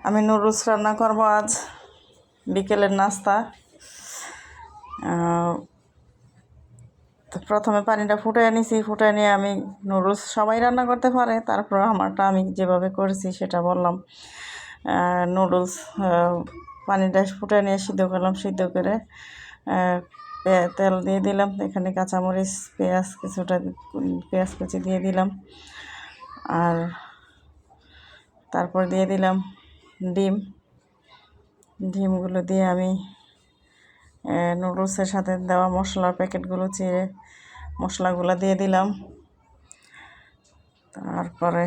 আমি নুডলস রান্না করব আজ বিকেলের নাস্তা। তো প্রথমে পানিটা ফুটিয়ে নিয়েছি, ফুটিয়ে নিয়ে আমি নুডলস সবাই রান্না করতে পারে, তারপর আমারটা আমি যেভাবে করেছি সেটা বললাম। নুডলস পানিটা ফুটিয়ে নিয়ে সিদ্ধ করলাম, সিদ্ধ করে তেল দিয়ে দিলাম, এখানে কাঁচামরিচ পেঁয়াজ কিছুটা পেঁয়াজ কুচি দিয়ে দিলাম, আর তারপর দিয়ে দিলাম ডিমগুলো দিয়ে আমি নুডলসের সাথে দেওয়া মশলার প্যাকেটগুলো চিড়ে মশলাগুলো দিয়ে দিলাম। তারপরে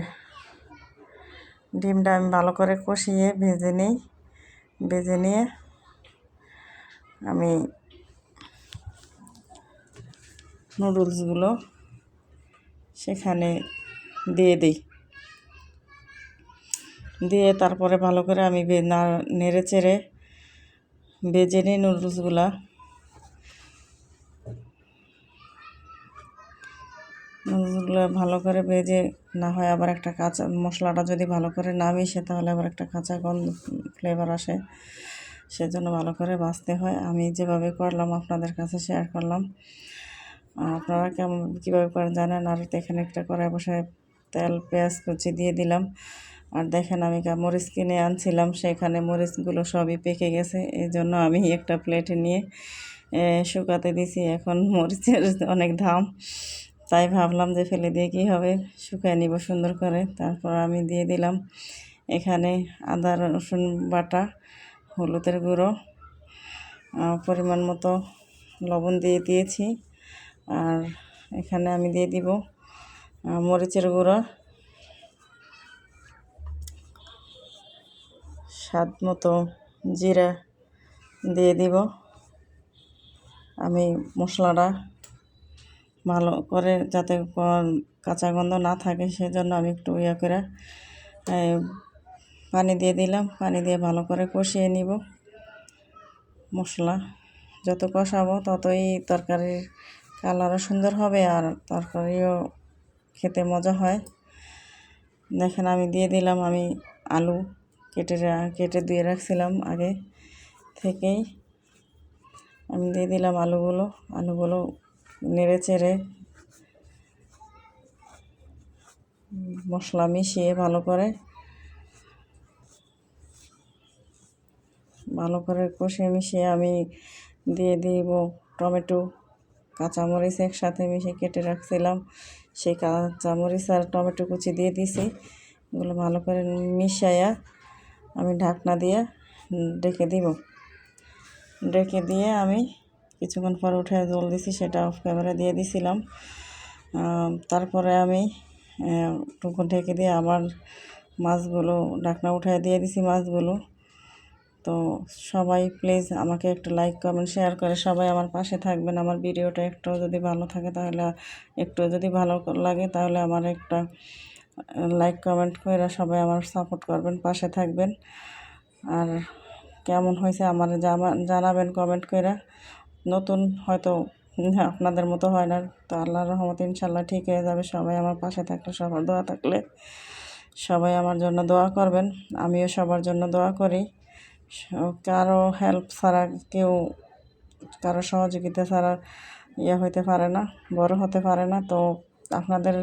ডিমটা আমি ভালো করে কষিয়ে ভেজে নিয়ে আমি নুডলসগুলো সেখানে দিয়ে তারপরে ভালো করে আমি নেড়ে চেড়ে ভেজে নিই নুডলসগুলো ভালো করে ভেজে না হয় আবার একটা কাঁচা মশলাটা যদি ভালো করে না মিশে তাহলে আবার একটা কাঁচা গন্ধ ফ্লেভার আসে, সেজন্য ভালো করে ভাজতে হয়। আমি যেভাবে করলাম আপনাদের কাছে শেয়ার করলাম, আপনারা কীভাবে করেন জানেন। আর এখানে একটা কড়াই বসায় তেল পেঁয়াজ কুচি দিয়ে দিলাম। আর দেখেন আমি মরিচ কিনে আনছিলাম, সেখানে মরিচগুলো সবই পেকে গেছে, এই জন্য আমি একটা প্লেটে নিয়ে শুকাতে দিছি। এখন মরিচের অনেক দাম, তাই ভাবলাম যে ফেলে দিয়ে কী হবে, শুকায় নিব সুন্দর করে। তারপর আমি দিয়ে দিলাম এখানে আদা রসুন বাটা, হলুদের গুঁড়ো, পরিমাণ মতো লবণ দিয়ে দিয়েছি। আর এখানে আমি দিয়ে দিব মরিচের গুঁড়ো, স্বাদ মতো জিরা দিয়ে দিব। আমি মশলাটা ভালো করে যাতে কাঁচা গন্ধ না থাকে সেজন্য আমি একটু করে পানি দিয়ে দিলাম। পানি দিয়ে ভালো করে কষিয়ে নিব। মশলা যত কষাবো ততই তরকারির কালারও সুন্দর হবে আর তরকারিও খেতে মজা হয়। দেখেন আমি দিয়ে দিলাম, আমি আলু কেটে দিয়ে রাখছিলাম আগে থেকেই, আমি দিয়ে দিলাম আলুগুলো নেড়ে চেড়ে মশলা মিশিয়ে ভালো করে কষিয়ে মিশিয়ে আমি দিয়ে দিব টমেটো কাঁচামরিচ একসাথে মিশিয়ে কেটে রাখছিলাম, সেই কাঁচামরিচ আর টমেটো কুচি দিয়ে দিছি। এগুলো ভালো করে মিশাইয়া আমি ঢাকনা দিয়ে ডেকে দিয়ে আমি কিছুক্ষণ পর উঠে জল দিছি, সেটা অফ ক্যামেরা দিয়ে দিছিলাম। তারপরে আমি টুকু ঢেকে দিয়ে আবার মাছগুলো ঢাকনা উঠায় দিয়ে দিছি মাছগুলো। তো সবাই প্লিজ আমাকে একটু লাইক কমেন্ট শেয়ার করে সবাই আমার পাশে থাকবেন। আমার ভিডিওটা একটু যদি ভালো থাকে তাহলে যদি ভালো লাগে তাহলে আমার একটা লাইক কমেন্ট করে সবাই আমার সাপোর্ট করবেন, পাশে থাকবেন। আর কেমন হয়েছে আমার জানাবেন কমেন্ট করে। নতুন হয়তো আপনাদের মতো হয় না, তো আল্লাহর রহমতে ইনশাল্লাহ ঠিক হয়ে যাবে। সবাই আমার পাশে থাকলে, সবার দোয়া থাকলে সবাই আমার জন্য দোয়া করবেন, আমিও সবার জন্য দোয়া করি। কারো হেল্প ছাড়া কারো সহযোগিতা ছাড়া হইতে পারে না, বড় হতে পারে না। তো আপনাদের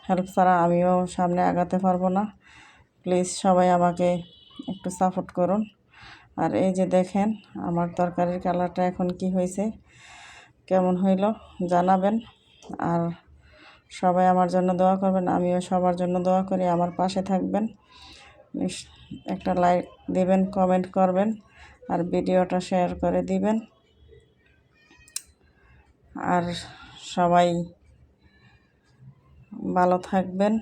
হেল্প ছাড়া আমিও সামনে আগাতে পারবো না। প্লিজ সবাই আমাকে একটু সাপোর্ট করুন। আর এই যে দেখেন আমার তরকারির কালারটা এখন কি হয়েছে, কেমন হইল জানাবেন। আর সবাই আমার জন্য দোয়া করবেন, আমিও সবার জন্য দোয়া করি। আমার পাশে থাকবেন, একটা লাইক দিবেন, কমেন্ট করবেন, আর ভিডিওটা শেয়ার করে দিবেন। আর সবাই ভালো থাকবেন।